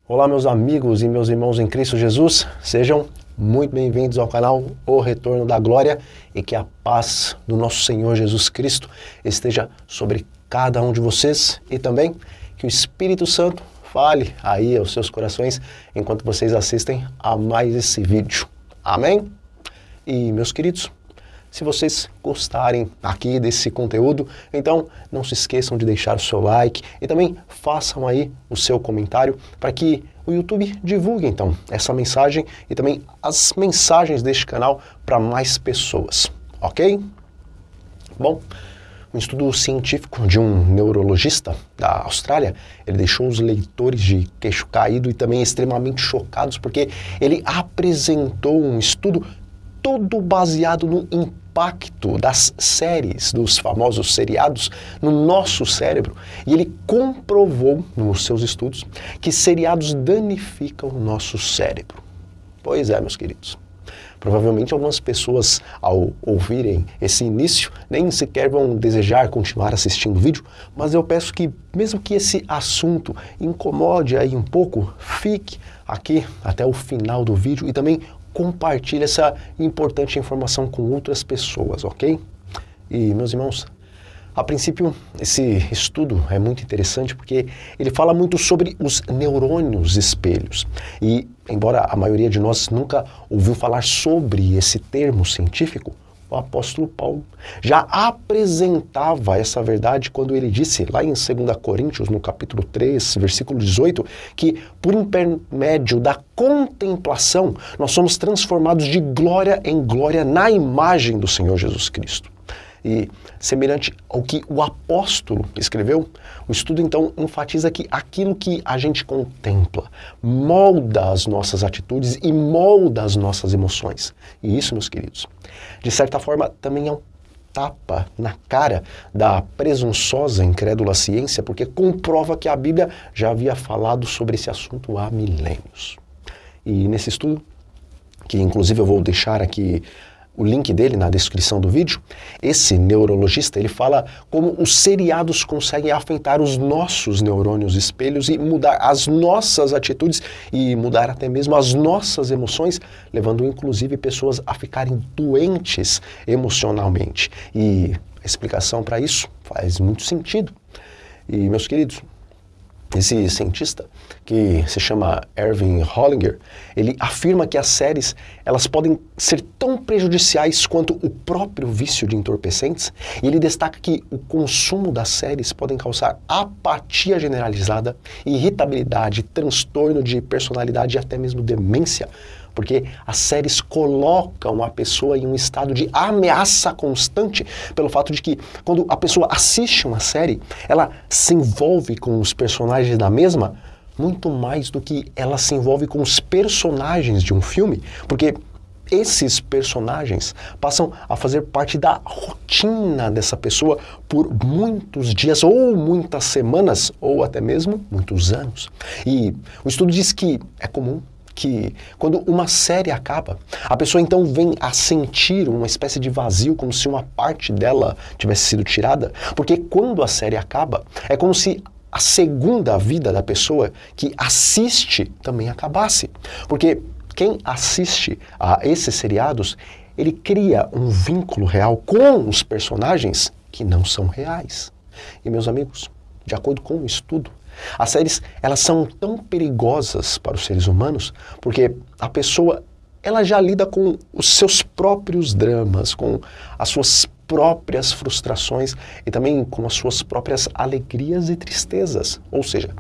Olá, meus amigos e meus irmãos em Cristo Jesus, sejam muito bem-vindos ao canal O Retorno da Glória e que a paz do nosso Senhor Jesus Cristo esteja sobre cada um de vocês e também que o Espírito Santo fale aí aos seus corações enquanto vocês assistem a mais esse vídeo. Amém? E, meus queridos, se vocês gostarem aqui desse conteúdo, então não se esqueçam de deixar o seu like e também façam aí o seu comentário para que o YouTube divulgue então essa mensagem e também as mensagens deste canal para mais pessoas, ok? Bom, um estudo científico de um neurologista da Austrália, ele deixou os leitores de queixo caído e também extremamente chocados porque ele apresentou um estudo todo baseado no impacto das séries, dos famosos seriados, no nosso cérebro. E ele comprovou, nos seus estudos, que seriados danificam o nosso cérebro. Pois é, meus queridos. Provavelmente algumas pessoas, ao ouvirem esse início, nem sequer vão desejar continuar assistindo o vídeo, mas eu peço que, mesmo que esse assunto incomode aí um pouco, fique aqui até o final do vídeo e também compartilhe essa importante informação com outras pessoas, ok? E, meus irmãos, a princípio, esse estudo é muito interessante porque ele fala muito sobre os neurônios espelhos. E, embora a maioria de nós nunca ouviu falar sobre esse termo científico, o apóstolo Paulo já apresentava essa verdade quando ele disse, lá em 2 Coríntios, no capítulo 3, versículo 18, que por intermédio da contemplação nós somos transformados de glória em glória na imagem do Senhor Jesus Cristo. E, semelhante ao que o apóstolo escreveu, o estudo então enfatiza que aquilo que a gente contempla molda as nossas atitudes e molda as nossas emoções. E isso, meus queridos, de certa forma também é um tapa na cara da presunçosa, incrédula ciência, porque comprova que a Bíblia já havia falado sobre esse assunto há milênios. E nesse estudo, que inclusive eu vou deixar aqui o link dele na descrição do vídeo, esse neurologista ele fala como os seriados conseguem afetar os nossos neurônios espelhos e mudar as nossas atitudes e mudar até mesmo as nossas emoções, levando inclusive pessoas a ficarem doentes emocionalmente. E a explicação para isso faz muito sentido. E, meus queridos, esse cientista, que se chama Irving Hollinger, ele afirma que as séries elas podem ser tão prejudiciais quanto o próprio vício de entorpecentes, e ele destaca que o consumo das séries podem causar apatia generalizada, irritabilidade, transtorno de personalidade e até mesmo demência, porque as séries colocam a pessoa em um estado de ameaça constante pelo fato de que, quando a pessoa assiste uma série, ela se envolve com os personagens da mesma muito mais do que ela se envolve com os personagens de um filme, porque esses personagens passam a fazer parte da rotina dessa pessoa por muitos dias, ou muitas semanas, ou até mesmo muitos anos. E o estudo diz que é comum que quando uma série acaba, a pessoa então vem a sentir uma espécie de vazio, como se uma parte dela tivesse sido tirada, porque quando a série acaba, é como se a segunda vida da pessoa que assiste também acabasse. Porque quem assiste a esses seriados, ele cria um vínculo real com os personagens que não são reais. E, meus amigos, de acordo com o estudo, as séries, elas são tão perigosas para os seres humanos porque a pessoa, ela já lida com os seus próprios dramas, com as suas próprias frustrações e também com as suas próprias alegrias e tristezas. Ou seja,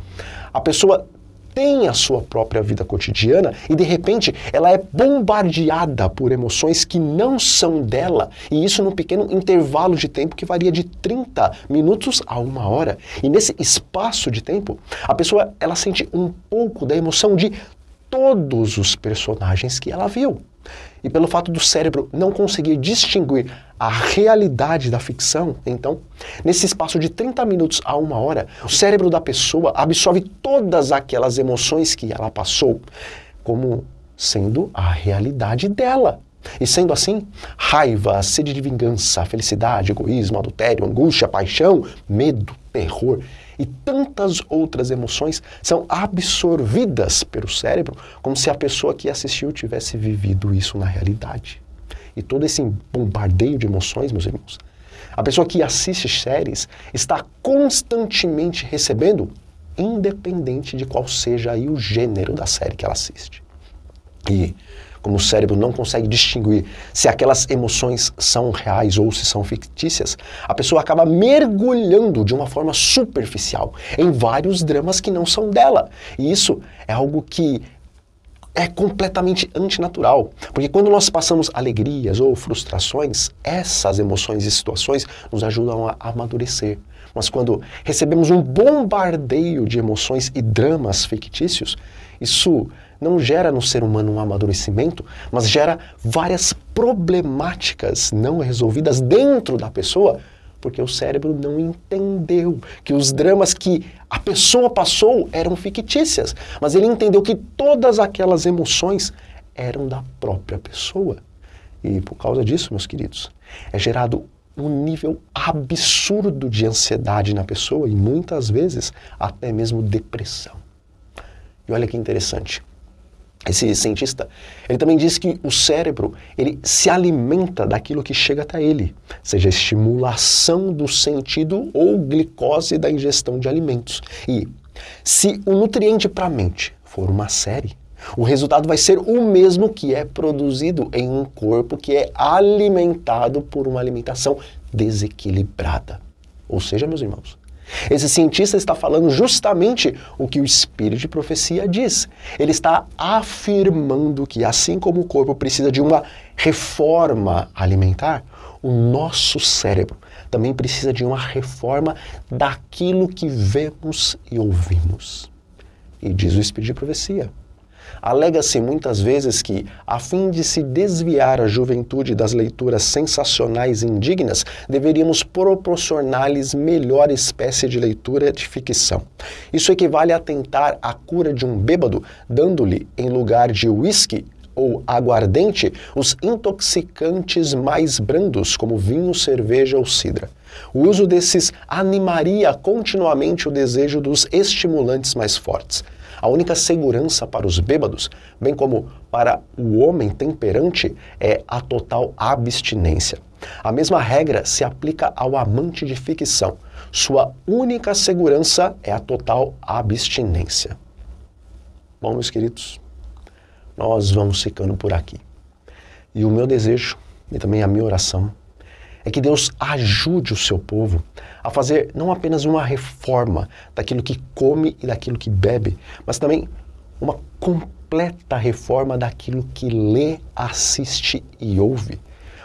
a pessoa tem a sua própria vida cotidiana e, de repente, ela é bombardeada por emoções que não são dela, e isso num pequeno intervalo de tempo que varia de 30 minutos a 1 hora. E nesse espaço de tempo, a pessoa ela sente um pouco da emoção de todos os personagens que ela viu. E pelo fato do cérebro não conseguir distinguir a realidade da ficção, então, nesse espaço de 30 minutos a 1 hora, o cérebro da pessoa absorve todas aquelas emoções que ela passou, como sendo a realidade dela. E sendo assim, raiva, sede de vingança, felicidade, egoísmo, adultério, angústia, paixão, medo, terror, e tantas outras emoções são absorvidas pelo cérebro como se a pessoa que assistiu tivesse vivido isso na realidade. E todo esse bombardeio de emoções, meus irmãos, a pessoa que assiste séries está constantemente recebendo, independente de qual seja aí o gênero da série que ela assiste. E como o cérebro não consegue distinguir se aquelas emoções são reais ou se são fictícias, a pessoa acaba mergulhando de uma forma superficial em vários dramas que não são dela. E isso é algo que é completamente antinatural, porque quando nós passamos alegrias ou frustrações, essas emoções e situações nos ajudam a amadurecer. Mas quando recebemos um bombardeio de emoções e dramas fictícios, isso não gera no ser humano um amadurecimento, mas gera várias problemáticas não resolvidas dentro da pessoa, porque o cérebro não entendeu que os dramas que a pessoa passou eram fictícias, mas ele entendeu que todas aquelas emoções eram da própria pessoa. E por causa disso, meus queridos, é gerado um nível absurdo de ansiedade na pessoa e muitas vezes até mesmo depressão. E olha que interessante. Esse cientista, ele também diz que o cérebro, ele se alimenta daquilo que chega até ele, seja estimulação do sentido ou glicose da ingestão de alimentos. E se o nutriente para a mente for uma série, o resultado vai ser o mesmo que é produzido em um corpo que é alimentado por uma alimentação desequilibrada. Ou seja, meus irmãos, esse cientista está falando justamente o que o espírito de profecia diz. Ele está afirmando que, assim como o corpo precisa de uma reforma alimentar, o nosso cérebro também precisa de uma reforma daquilo que vemos e ouvimos. E diz o espírito de profecia. Alega-se muitas vezes que, a fim de se desviar a juventude das leituras sensacionais e indignas, deveríamos proporcionar-lhes melhor espécie de leitura de ficção. Isso equivale a tentar a cura de um bêbado, dando-lhe, em lugar de uísque ou aguardente, os intoxicantes mais brandos, como vinho, cerveja ou cidra. O uso desses animaria continuamente o desejo dos estimulantes mais fortes. A única segurança para os bêbados, bem como para o homem temperante, é a total abstinência. A mesma regra se aplica ao amante de ficção. Sua única segurança é a total abstinência. Bom, meus queridos, nós vamos ficando por aqui. E o meu desejo, e também a minha oração, é que Deus ajude o seu povo a fazer não apenas uma reforma daquilo que come e daquilo que bebe, mas também uma completa reforma daquilo que lê, assiste e ouve.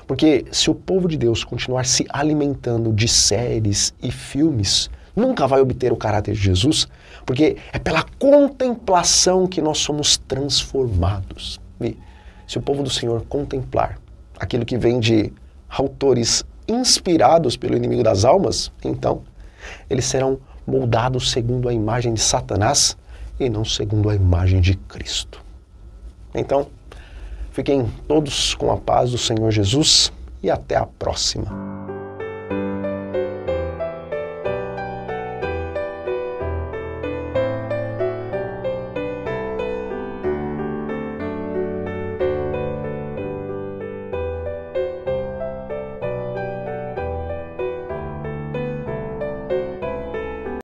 Porque se o povo de Deus continuar se alimentando de séries e filmes, nunca vai obter o caráter de Jesus, porque é pela contemplação que nós somos transformados. E se o povo do Senhor contemplar aquilo que vem de autores inspirados pelo inimigo das almas, então eles serão moldados segundo a imagem de Satanás e não segundo a imagem de Cristo. Então, fiquem todos com a paz do Senhor Jesus e até a próxima.